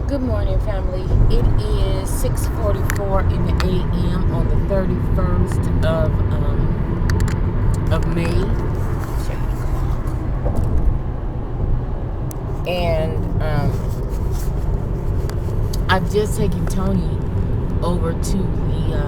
Good morning, family. It is 6:44 in the a.m. on the 31st of May. Check the clock. And I've just taken Tony over to the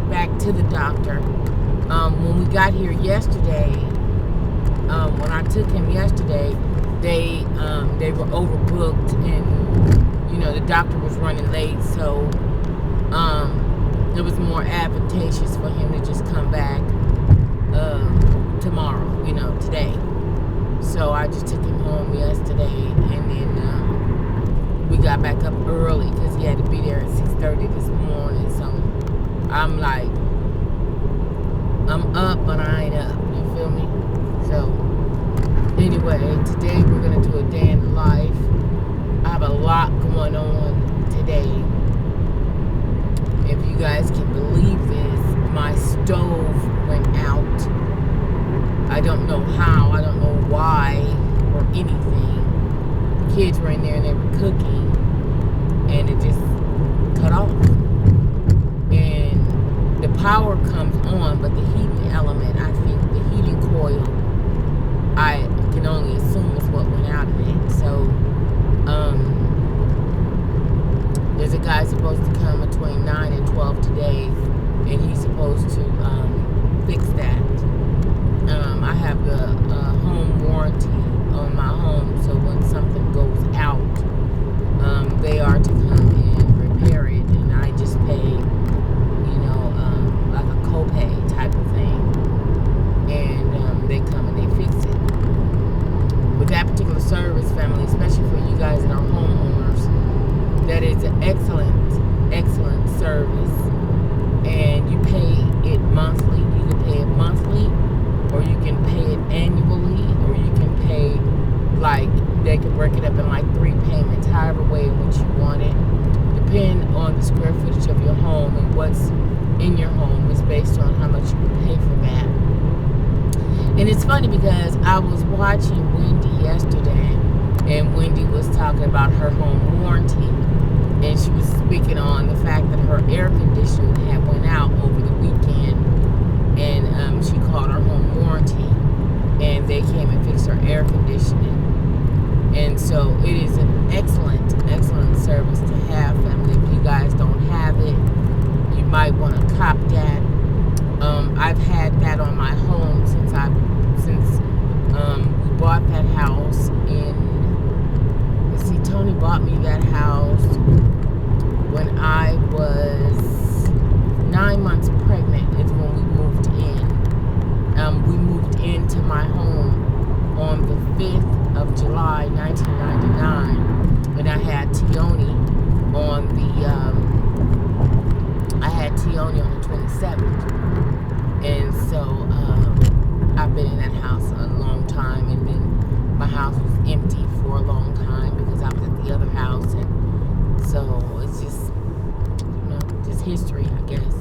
back to the doctor. When we got here yesterday, when I took him yesterday, they were overbooked and the doctor was running late, so it was more advantageous for him to just come back tomorrow, today. So I just took him home yesterday, and then we got back up early because he had to be there at 6:30 this morning. So I'm like, I'm up, but I ain't up. You feel me? So anyway, today we're gonna do a day in life. I have a lot going on today. If you guys can believe this, my stove went out. I don't know how, I don't know why or anything. The kids were in there and they were cooking and it just cut off. And the power comes on, but the heating element, I think the heating coil, I can only assume is what went out of it. So there's a guy supposed to come between 9 and 12 today, and he's supposed to fix that. I have the home warranty on my home, so when something goes out, they are to come and repair it, and I just pay, like a copay type of thing, and they come and they fix it. With that particular service, family, especially for you guys that are homeowners, that is an excellent service, and you pay it monthly. You can pay it monthly, or you can pay it annually, or you can pay, like, they can break it up in like 3 payments, however way in which you want it. Depend on the square footage of your home and what's in your home is based on how much you can pay for that. And it's funny because I was watching Wendy yesterday, and Wendy was talking about her home warranty, and she was speaking on the fact that her air conditioning had went out over the weekend, and she called her home warranty, and they came and fixed her air conditioning. And so it is an excellent service to have, family. If you guys don't have it, you might want to cop that. I've had that on my home since we bought that house in. Tony bought me that house when I was 9 months pregnant. Is when we moved in. We moved into my home on the 5th of July, 1999, and I had Tioni on the 27th. And so I've been in that house a long time, and then my house was empty for a long time because I was at the other house, and so it's just history, I guess.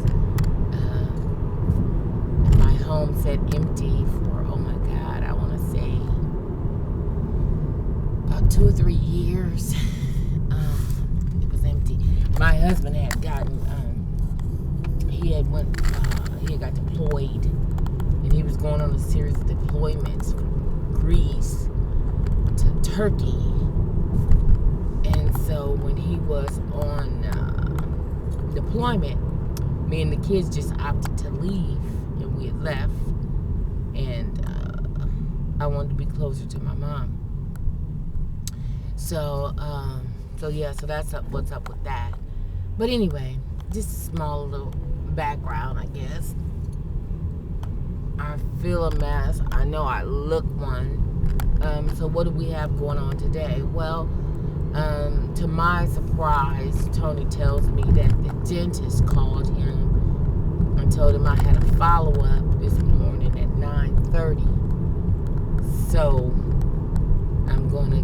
My home sat empty for, oh my God, I want to say about 2 or 3 years. It was empty. My husband had gotten, he had got deployed, and he was going on a series of deployments from Greece to Turkey. And so when he was on deployment, me and the kids just opted to leave, and we had left, and I wanted to be closer to my mom. So so that's what's up with that. But anyway, just a small little background, I guess. I feel a mess. I know I look one. So what do we have going on today? Well, to my surprise, Tony tells me that the dentist called him and told him I had a follow-up this morning at 9:30. So I'm going to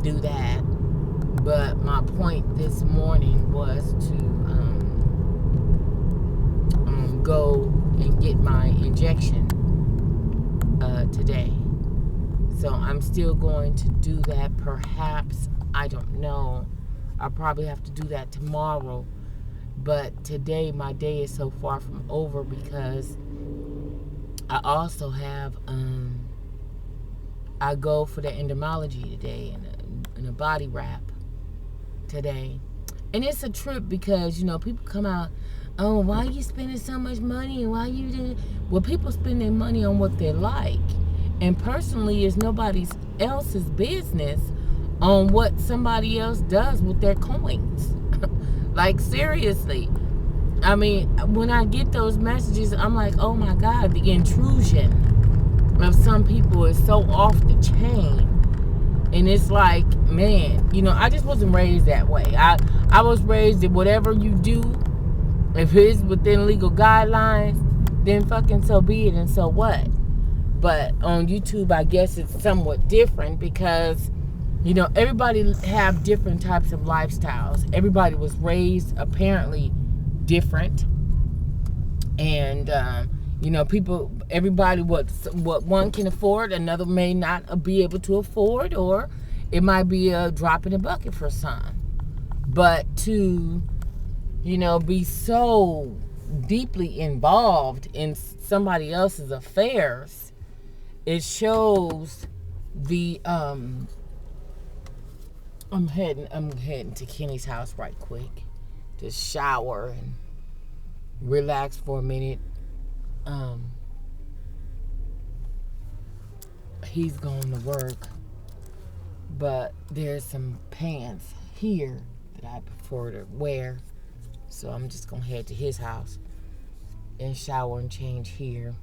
do that. But my point this morning was to go and get my injection today. So I'm still going to do that. Perhaps I don't know. I'll probably have to do that tomorrow. But today, my day is so far from over because I also have, I go for the entomology today and a body wrap today. And it's a trip because, people come out, oh, why are you spending so much money? And why you didn't? Well, people spend their money on what they like. And personally, it's nobody else's business on what somebody else does with their coins. Like, seriously. I mean, when I get those messages, I'm like, oh my God, the intrusion of some people is so off the chain. And it's like, man, I just wasn't raised that way. I was raised that whatever you do, if it's within legal guidelines, then fucking so be it, and so what? But on YouTube, I guess it's somewhat different because, everybody have different types of lifestyles. Everybody was raised apparently different. And, everybody, what one can afford, another may not be able to afford, or it might be a drop in the bucket for some. But to, be so deeply involved in somebody else's affairs, it shows the, I'm heading to Kenny's house right quick to shower and relax for a minute. He's going to work, but there's some pants here that I prefer to wear, so I'm just gonna head to his house and shower and change here,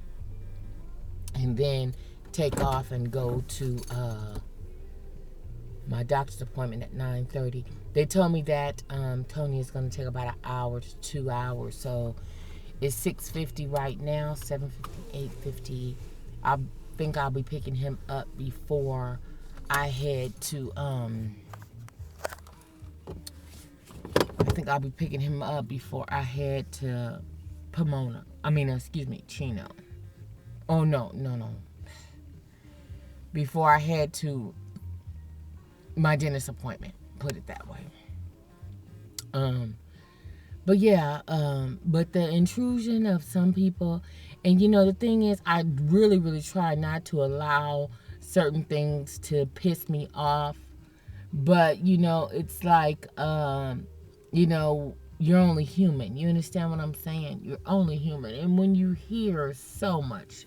and then take off and go to my doctor's appointment at 9:30. They told me that Tony is going to take about an hour to 2 hours, so it's 6:50 right now, 7:50, 8:50. I think I'll be picking him up before I head to Pomona. Chino. Oh no. Before I head to my dentist appointment, put it that way. But yeah, but the intrusion of some people, and the thing is, I really, really try not to allow certain things to piss me off. But, it's like, you're only human. You understand what I'm saying? You're only human. And when you hear so much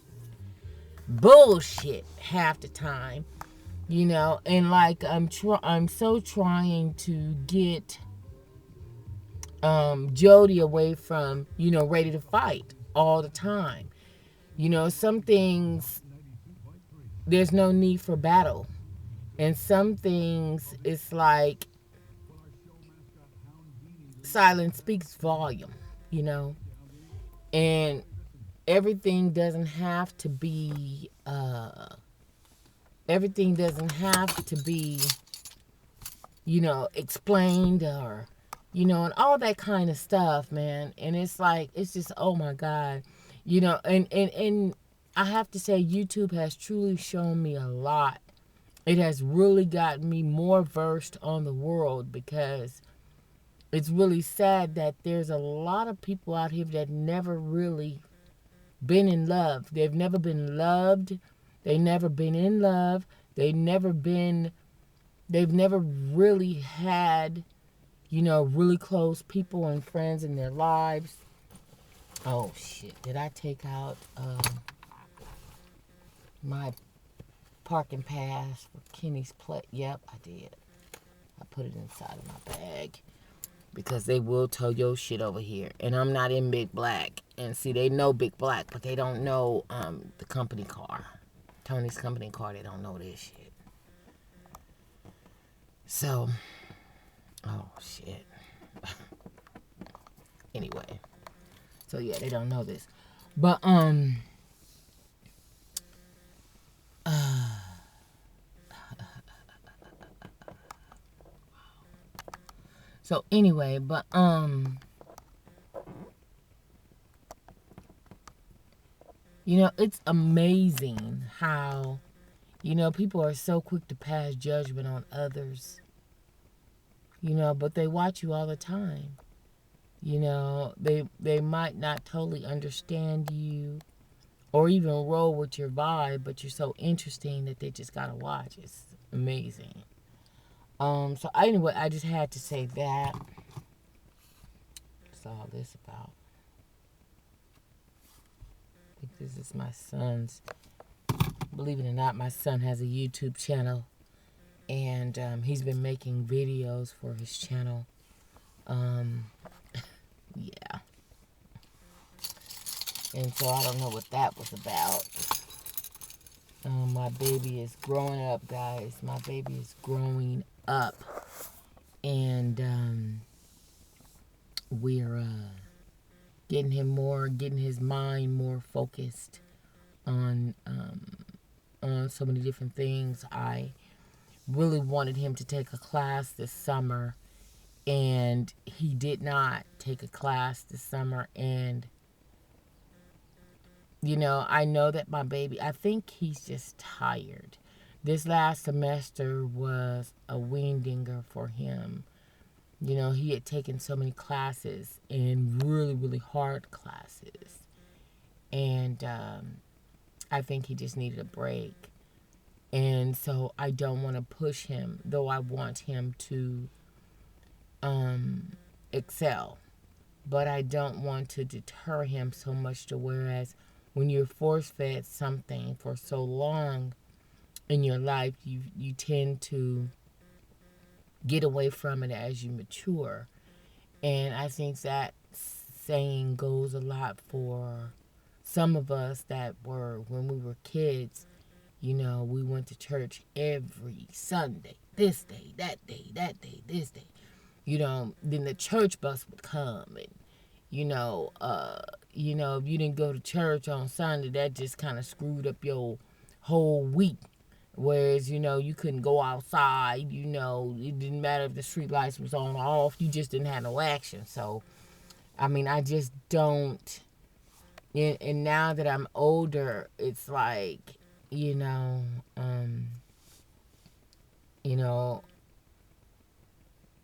bullshit half the time, and like I'm so trying to get Jody away from, ready to fight all the time. Some things, there's no need for battle. And some things, it's like silence speaks volume, and everything doesn't have to be, explained, or, and all that kind of stuff, man. And it's like, it's just, oh my God, and I have to say, YouTube has truly shown me a lot. It has really gotten me more versed on the world, because it's really sad that there's a lot of people out here that never really been in love. They've never been loved. They've never been in love. They've never really had, really close people and friends in their lives. Oh shit, did I take out my parking pass for Kenny's plate? Yep, I did. I put it inside of my bag, because they will tow your shit over here, and I'm not in Big Black. And see, they know Big Black, but they don't know the company car, Tony's company car. They don't know this shit. So, oh shit. Anyway, so yeah, they don't know this, but so anyway, but it's amazing how, people are so quick to pass judgment on others. but they watch you all the time. They might not totally understand you or even roll with your vibe, but you're so interesting that they just gotta watch. It's amazing. So anyway, I just had to say that. What's all this about? I think this is my son's. Believe it or not, my son has a YouTube channel, and he's been making videos for his channel. Yeah. And so I don't know what that was about. My baby is growing up, guys. My baby is growing up. And we're getting his mind more focused on so many different things. I really wanted him to take a class this summer, and he did not take a class this summer. And I know that my baby, I think he's just tired. This last semester was a weeninger for him. He had taken so many classes, and really, really hard classes. And I think he just needed a break. And so I don't want to push him, though I want him to excel. But I don't want to deter him so much to whereas when you're force-fed something for so long in your life, you tend to get away from it as you mature. And I think that saying goes a lot for some of us that were, when we were kids, we went to church every Sunday, this day, that day, this day. Then the church bus would come, and if you didn't go to church on Sunday, that just kind of screwed up your whole week. Whereas, you couldn't go outside, it didn't matter if the street lights was on or off, you just didn't have no action. So, I just don't, and now that I'm older, it's like,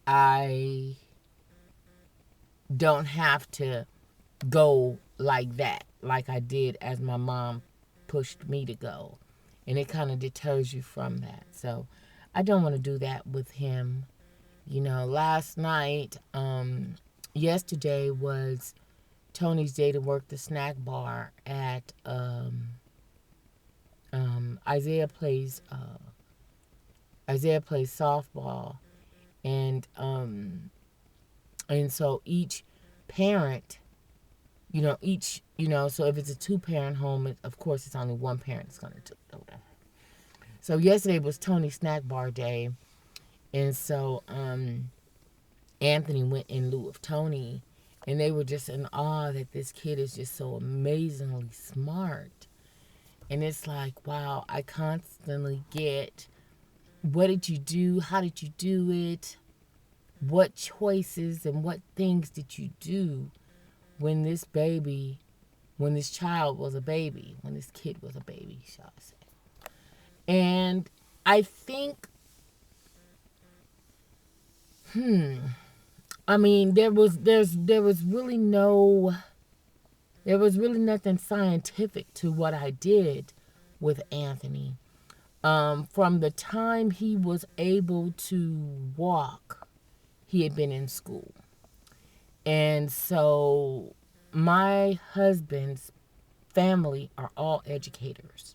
I don't have to go like that, like I did as my mom pushed me to go. And it kind of deters you from that. So I don't want to do that with him. Last night, yesterday was Tony's day to work the snack bar at Isaiah plays softball, and so each parent, so if it's a 2-parent home, of course it's only one parent that's going to do whatever. So yesterday was Tony's snack bar day, and so Anthony went in lieu of Tony, and they were just in awe that this kid is just so amazingly smart. And it's like, wow, I constantly get, what did you do? How did you do it? What choices and what things did you do when this child was a baby, when this kid was a baby, shall I say. And I think, there was really nothing scientific to what I did with Anthony. From the time he was able to walk, he had been in school. And so my husband's family are all educators.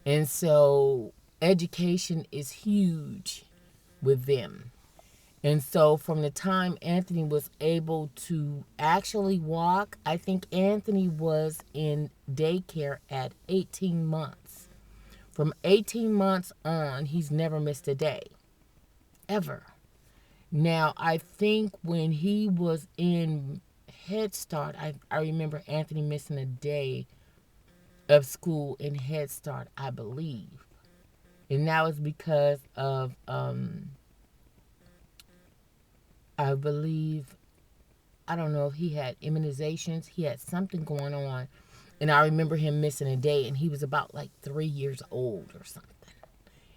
And so education is huge with them. And so from the time Anthony was able to actually walk, I think Anthony was in daycare at 18 months. From 18 months on, he's never missed a day. Ever. Now, I think when he was in Head Start, I remember Anthony missing a day of school in Head Start, I believe. And that was because of, I believe, I don't know if he had immunizations. He had something going on. And I remember him missing a day, and he was about like 3 years old or something.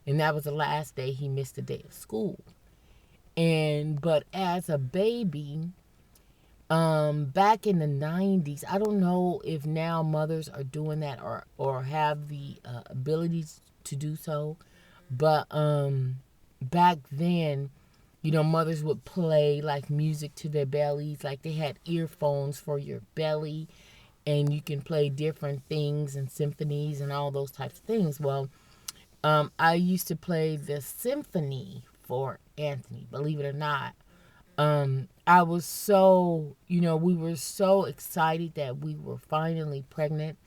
And that was the last day he missed a day of school. But as a baby, back in the 90s, I don't know if now mothers are doing that or have the abilities to do so, but back then, mothers would play like music to their bellies, like they had earphones for your belly, and you can play different things and symphonies and all those types of things. Well, I used to play the symphony for Anthony, believe it or not. I was so, we were so excited that we were finally pregnant.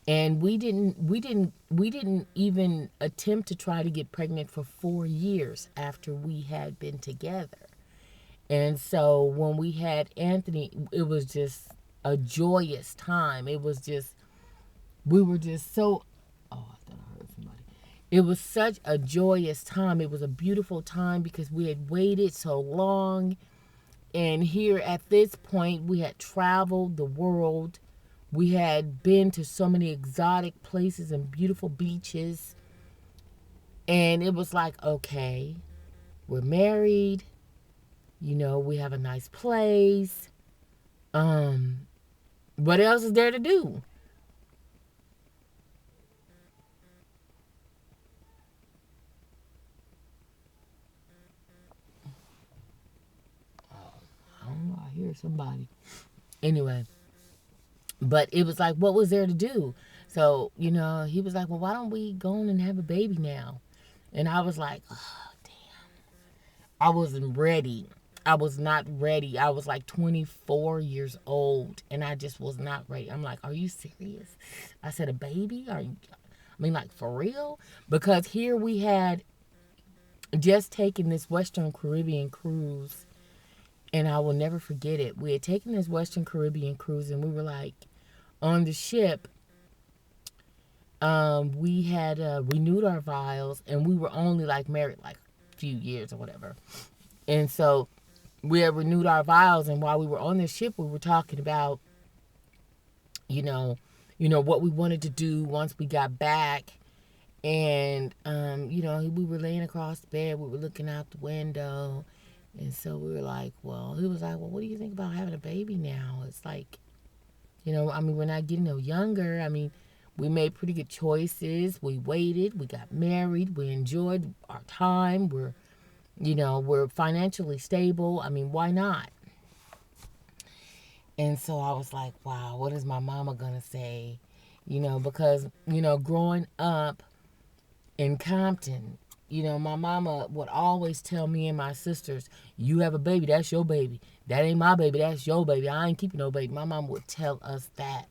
And we didn't even attempt to try to get pregnant for 4 years after we had been together. And so when we had Anthony, it was just a joyous time. It was just, we were just so, oh, I thought I heard somebody. It was such a joyous time. It was a beautiful time because we had waited so long. And here at this point, we had traveled the world. We had been to so many exotic places and beautiful beaches. And it was like, okay, we're married. We have a nice place. What else is there to do? I don't know. I hear somebody. Anyway, but it was like, what was there to do? So, he was like, well, why don't we go on and have a baby now? And I was like, oh, I wasn't ready. I was not ready. I was like 24 years old and I just was not ready. I'm like, are you serious? I said, a baby? Like for real? Because here we had just taken this Western Caribbean cruise, and I will never forget it. We had taken this Western Caribbean cruise and we were like on the ship. We had renewed our vows and we were only like married like a few years or whatever. And so we had renewed our vows, and while we were on this ship, we were talking about, you know, what we wanted to do once we got back. And we were laying across the bed, we were looking out the window, and so we were like, well, he was like, well, what do you think about having a baby now? It's like, we're not getting no younger. We made pretty good choices. We waited, we got married, we enjoyed our time. We're financially stable. Why not? And so I was like, wow, what is my mama gonna say? Because, growing up in Compton, my mama would always tell me and my sisters, you have a baby, that's your baby. That ain't my baby, that's your baby. I ain't keeping no baby. My mama would tell us that.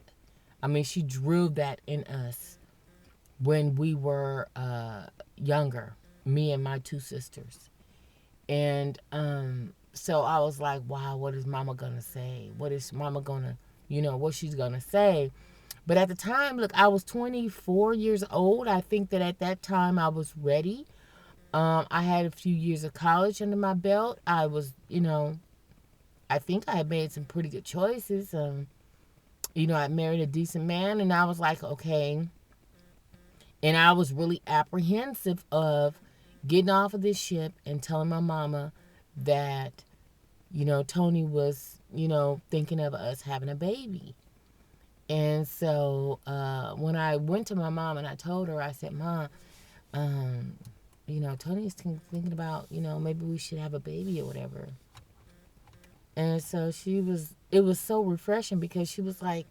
She drilled that in us when we were younger, me and my two sisters. And so I was like, wow, what is mama gonna say? What is mama gonna, what she's gonna say? But at the time, look, I was 24 years old. I think that at that time I was ready. I had a few years of college under my belt. I was, I think I had made some pretty good choices. I married a decent man, and I was like, okay. And I was really apprehensive of getting off of this ship and telling my mama that, Tony was, thinking of us having a baby. And so when I went to my mom and I told her, I said, Mom, Tony's thinking about, maybe we should have a baby or whatever. And so it was so refreshing because she was like,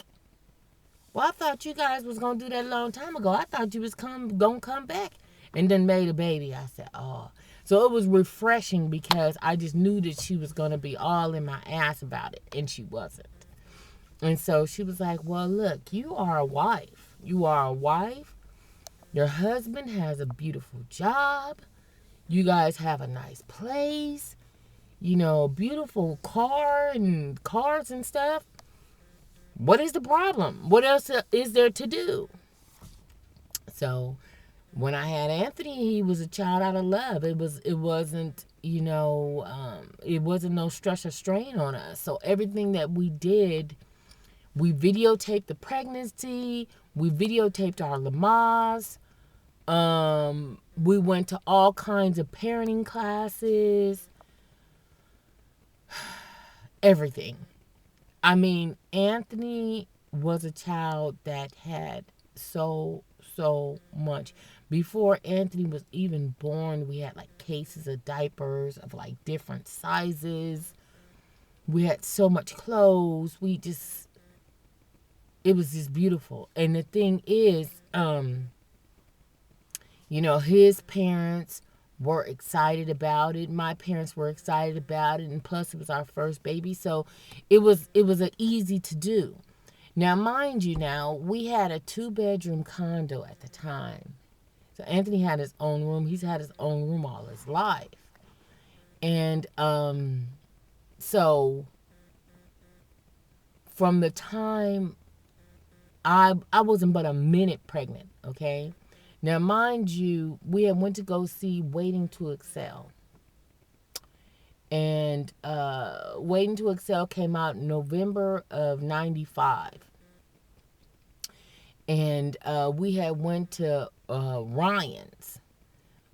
well, I thought you guys was going to do that a long time ago. I thought you was going to come back and then made a baby. I said, oh. So it was refreshing because I just knew that she was going to be all in my ass about it, and she wasn't. And so she was like, well, look, you are a wife. You are a wife. Your husband has a beautiful job. You guys have a nice place. Beautiful car and cars and stuff. What is the problem? What else is there to do? So when I had Anthony, he was a child out of love. It wasn't it wasn't no stress or strain on us. So everything that we did, we videotaped the pregnancy, we videotaped our Lamaze, We went to all kinds of parenting classes, everything. I mean, Anthony was a child that had so much. Before Anthony was even born, we had like cases of diapers of like different sizes. We had so much clothes. It was just beautiful. And the thing is, his parents were excited about it. My parents were excited about it, and plus it was our first baby, so it was an easy to do. Now, mind you, now we had a 2-bedroom condo at the time. So Anthony had his own room. He's had his own room all his life. And so from the time I wasn't but a minute pregnant, okay? Now, mind you, we had went to go see Waiting to Excel. And Waiting to Excel came out in November of 95. And we had went to Ryan's.